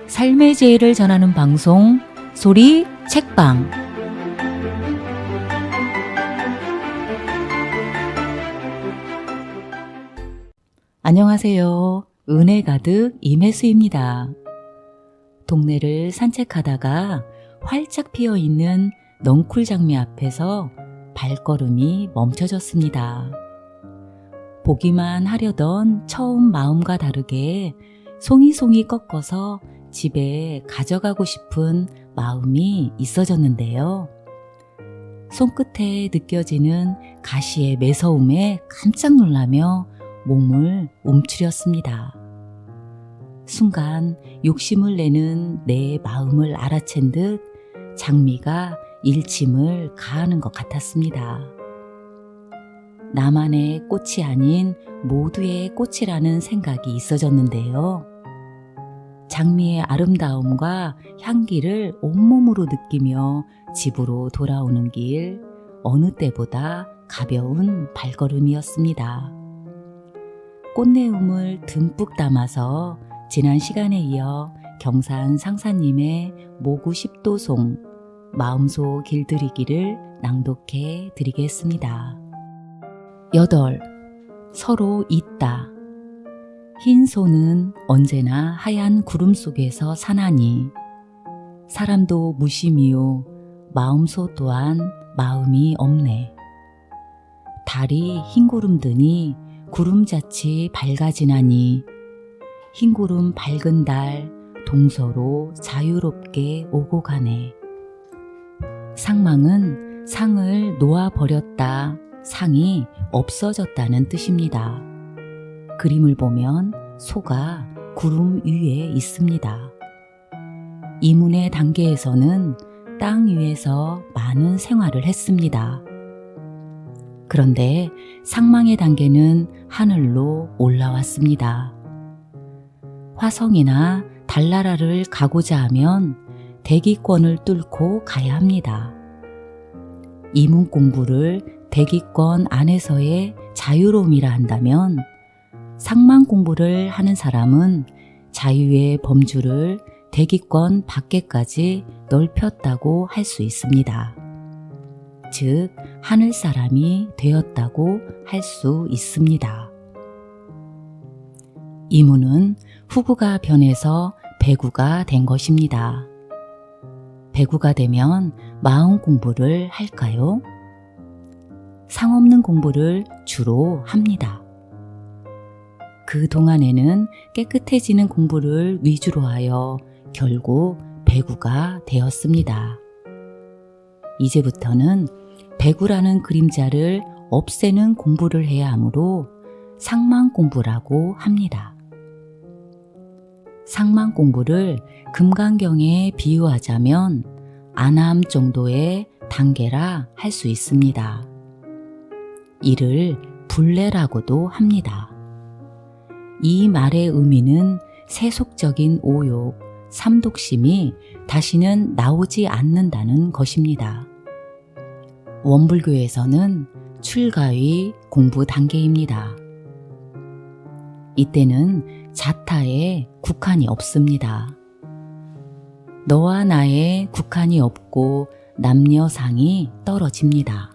삶의 지혜를 전하는 방송 소리 책방. 안녕하세요. 은혜 가득 임혜수입니다. 동네를 산책하다가 활짝 피어있는 넝쿨 장미 앞에서 발걸음이 멈춰졌습니다. 보기만 하려던 처음 마음과 다르게 송이송이 꺾어서 집에 가져가고 싶은 마음이 있어졌는데요. 손끝에 느껴지는 가시의 매서움에 깜짝 놀라며 몸을 움츠렸습니다. 순간 욕심을 내는 내 마음을 알아챈 듯 장미가 일침을 가하는 것 같았습니다. 나만의 꽃이 아닌 모두의 꽃이라는 생각이 있어졌는데요. 장미의 아름다움과 향기를 온몸으로 느끼며 집으로 돌아오는 길, 어느 때보다 가벼운 발걸음이었습니다. 꽃내음을 듬뿍 담아서 지난 시간에 이어 경산 상사님의 모구 십도송 마음속 길들이기를 낭독해 드리겠습니다. 8. 서로 있다. 흰 소는 언제나 하얀 구름 속에서 사나니 사람도 무심이요 마음소 또한 마음이 없네. 달이 흰 구름 드니 구름자치 밝아지나니 흰 구름 밝은 달 동서로 자유롭게 오고 가네. 상망은 상을 놓아버렸다, 상이 없어졌다는 뜻입니다. 그림을 보면 소가 구름 위에 있습니다. 이문의 단계에서는 땅 위에서 많은 생활을 했습니다. 그런데 상망의 단계는 하늘로 올라왔습니다. 화성이나 달나라를 가고자 하면 대기권을 뚫고 가야 합니다. 이문 공부를 대기권 안에서의 자유로움이라 한다면 상망 공부를 하는 사람은 자유의 범주를 대기권 밖에까지 넓혔다고 할 수 있습니다. 즉, 하늘 사람이 되었다고 할 수 있습니다. 이문은 후구가 변해서 배구가 된 것입니다. 배구가 되면 마음 공부를 할까요? 상 없는 공부를 주로 합니다. 그 동안에는 깨끗해지는 공부를 위주로 하여 결국 배구가 되었습니다. 이제부터는 배구라는 그림자를 없애는 공부를 해야 하므로 상망 공부라고 합니다. 상망 공부를 금강경에 비유하자면 안함 정도의 단계라 할 수 있습니다. 이를 불례라고도 합니다. 이 말의 의미는 세속적인 오욕, 삼독심이 다시는 나오지 않는다는 것입니다. 원불교에서는 출가의 공부 단계입니다. 이때는 자타에 국한이 없습니다. 너와 나의 국한이 없고 남녀상이 떨어집니다.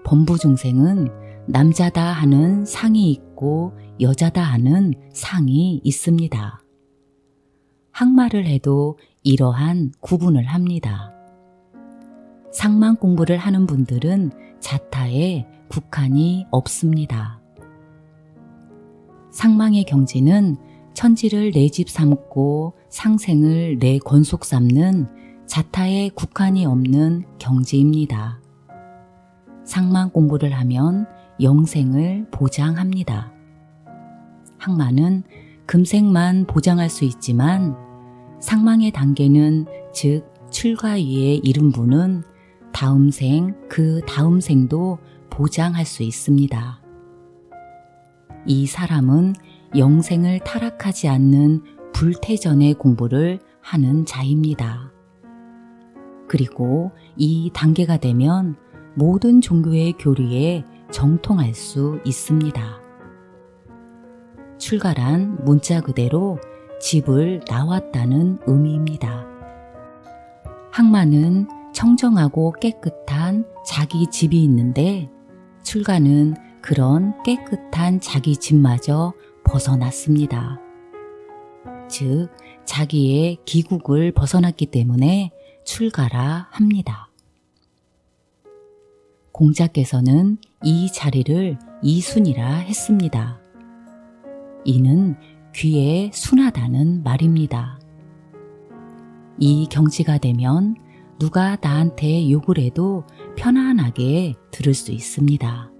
범부중생은 남자다 하는 상이 있고 여자다 하는 상이 있습니다. 항마를 해도 이러한 구분을 합니다. 상망 공부를 하는 분들은 자타에 국한이 없습니다. 상망의 경지는 천지를 내 집 삼고 상생을 내 권속 삼는 자타에 국한이 없는 경지입니다. 상망 공부를 하면 영생을 보장합니다. 항마는 금생만 보장할 수 있지만 상망의 단계는 즉 출가위에 이른 분은 다음 생, 그 다음 생도 보장할 수 있습니다. 이 사람은 영생을 타락하지 않는 불태전의 공부를 하는 자입니다. 그리고 이 단계가 되면 모든 종교의 교리에 정통할 수 있습니다. 출가란 문자 그대로 집을 나왔다는 의미입니다. 항마는 청정하고 깨끗한 자기 집이 있는데 출가는 그런 깨끗한 자기 집마저 벗어났습니다. 즉, 자기의 기국을 벗어났기 때문에 출가라 합니다. 공자께서는 이 자리를 이순이라 했습니다. 이는 귀에 순하다는 말입니다. 이 경지가 되면 누가 나한테 욕을 해도 편안하게 들을 수 있습니다.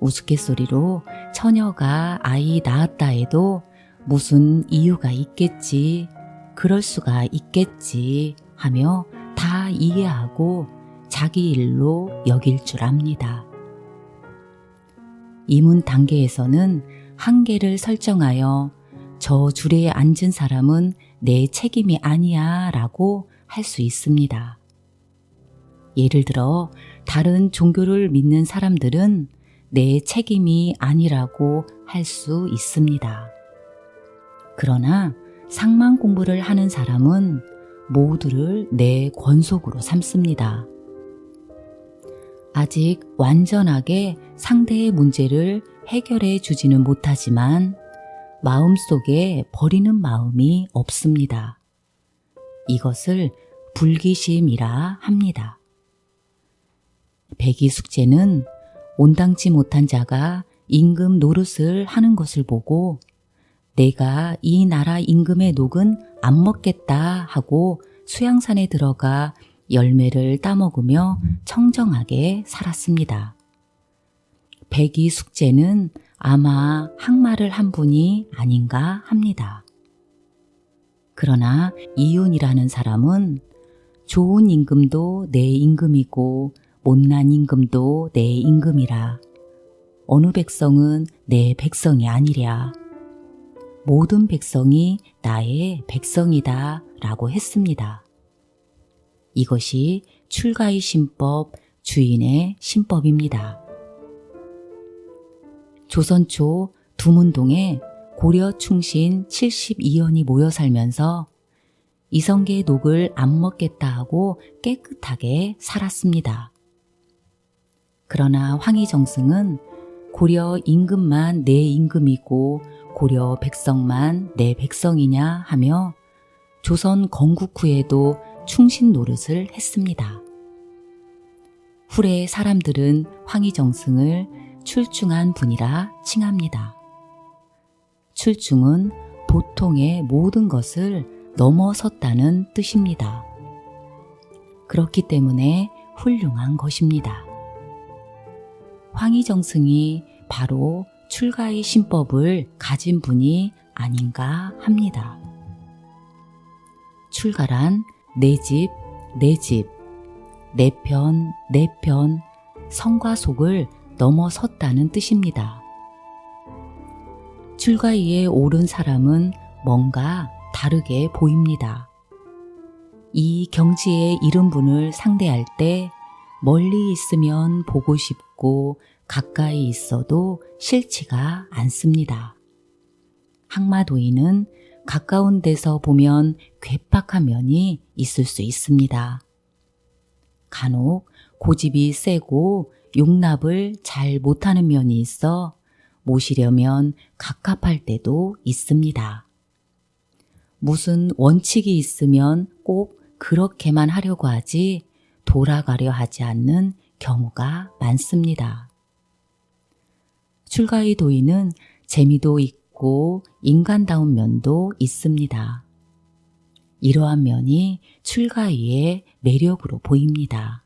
우스갯소리로 처녀가 아이 낳았다 해도 무슨 이유가 있겠지, 그럴 수가 있겠지 하며 다 이해하고 자기 일로 여길 줄 압니다. 이문 단계에서는 한계를 설정하여 저 줄에 앉은 사람은 내 책임이 아니야 라고 할 수 있습니다. 예를 들어 다른 종교를 믿는 사람들은 내 책임이 아니라고 할 수 있습니다. 그러나 상만 공부를 하는 사람은 모두를 내 권속으로 삼습니다. 아직 완전하게 상대의 문제를 해결해 주지는 못하지만 마음속에 버리는 마음이 없습니다. 이것을 불기심이라 합니다. 백이숙제는 온당치 못한 자가 임금 노릇을 하는 것을 보고 내가 이 나라 임금의 녹은 안 먹겠다 하고 수양산에 들어가 열매를 따먹으며 청정하게 살았습니다. 백이숙제는 아마 항마를 한 분이 아닌가 합니다. 그러나 이윤이라는 사람은 좋은 임금도 내 임금이고 못난 임금도 내 임금이라. 어느 백성은 내 백성이 아니랴. 모든 백성이 나의 백성이다 라고 했습니다. 이것이 출가의 신법, 주인의 신법입니다. 조선 초 두문동에 고려 충신 72연이 모여 살면서 이성계의 녹을 안 먹겠다 하고 깨끗하게 살았습니다. 그러나 황희정승은 고려 임금만 내 임금이고 고려 백성만 내 백성이냐 하며 조선 건국 후에도 충신 노릇을 했습니다. 후래 사람들은 황희정승을 출중한 분이라 칭합니다. 출중은 보통의 모든 것을 넘어섰다는 뜻입니다. 그렇기 때문에 훌륭한 것입니다. 황희정승이 바로 출가의 신법을 가진 분이 아닌가 합니다. 출가란 내 집, 내 집, 내 편, 내 편, 성과 속을 넘어섰다는 뜻입니다. 출가위에 오른 사람은 뭔가 다르게 보입니다. 이 경지에 이른 분을 상대할 때 멀리 있으면 보고 싶고 가까이 있어도 싫지가 않습니다. 항마도인은 가까운 데서 보면 괴팍한 면이 있을 수 있습니다. 간혹 고집이 세고 용납을 잘 못하는 면이 있어 모시려면 갑갑할 때도 있습니다. 무슨 원칙이 있으면 꼭 그렇게만 하려고 하지 돌아가려 하지 않는 경우가 많습니다. 출가의 도인은 재미도 있고 인간다운 면도 있습니다. 이러한 면이 출가의의 매력으로 보입니다.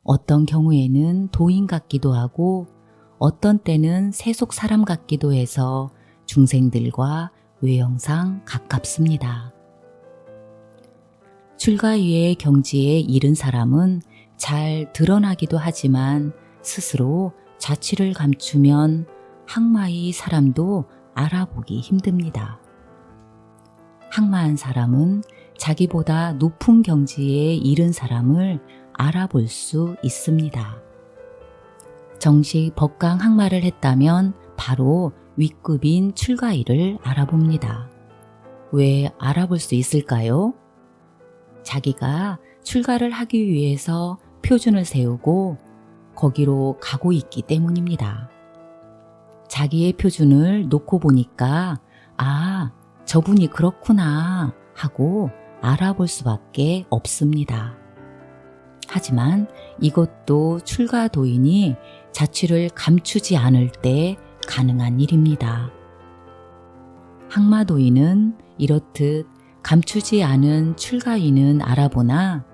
어떤 경우에는 도인 같기도 하고 어떤 때는 세속 사람 같기도 해서 중생들과 외형상 가깝습니다. 출가위의 경지에 이른 사람은 잘 드러나기도 하지만 스스로 자취를 감추면 항마의 사람도 알아보기 힘듭니다. 항마한 사람은 자기보다 높은 경지에 이른 사람을 알아볼 수 있습니다. 정식 법강 항마를 했다면 바로 윗급인 출가이를 알아봅니다. 왜 알아볼 수 있을까요? 자기가 출가를 하기 위해서 표준을 세우고 거기로 가고 있기 때문입니다. 자기의 표준을 놓고 보니까 아, 저분이 그렇구나 하고 알아볼 수밖에 없습니다. 하지만 이것도 출가도인이 자취를 감추지 않을 때 가능한 일입니다. 항마도인은 이렇듯 감추지 않은 출가인은 알아보나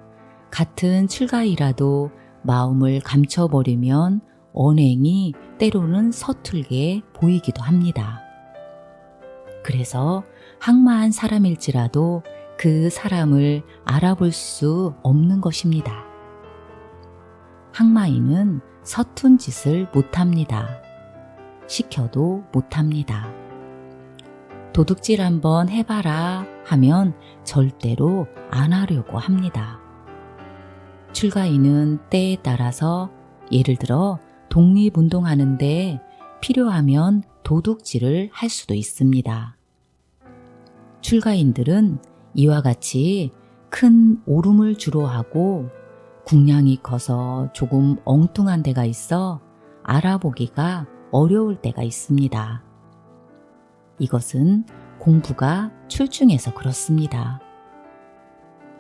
같은 출가이라도 마음을 감춰버리면 언행이 때로는 서툴게 보이기도 합니다. 그래서 항마한 사람일지라도 그 사람을 알아볼 수 없는 것입니다. 항마인은 서툰 짓을 못합니다. 시켜도 못합니다. 도둑질 한번 해봐라 하면 절대로 안 하려고 합니다. 출가인은 때에 따라서 예를 들어 독립운동하는데 필요하면 도둑질을 할 수도 있습니다. 출가인들은 이와 같이 큰 오름을 주로 하고 국량이 커서 조금 엉뚱한 데가 있어 알아보기가 어려울 때가 있습니다. 이것은 공부가 출중해서 그렇습니다.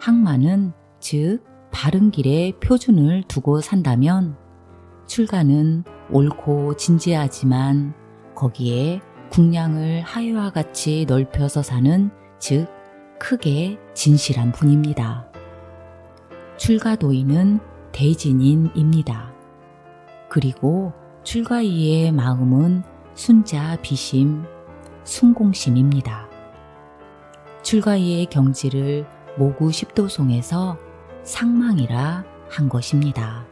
항마는 즉 바른 길에 표준을 두고 산다면 출가는 옳고 진지하지만 거기에 국량을 하회와 같이 넓혀서 사는 즉 크게 진실한 분입니다. 출가도인은 대진인입니다. 그리고 출가이의 마음은 순자 비심, 순공심입니다. 출가이의 경지를 모구 십도송에서 상망이라 한 것입니다.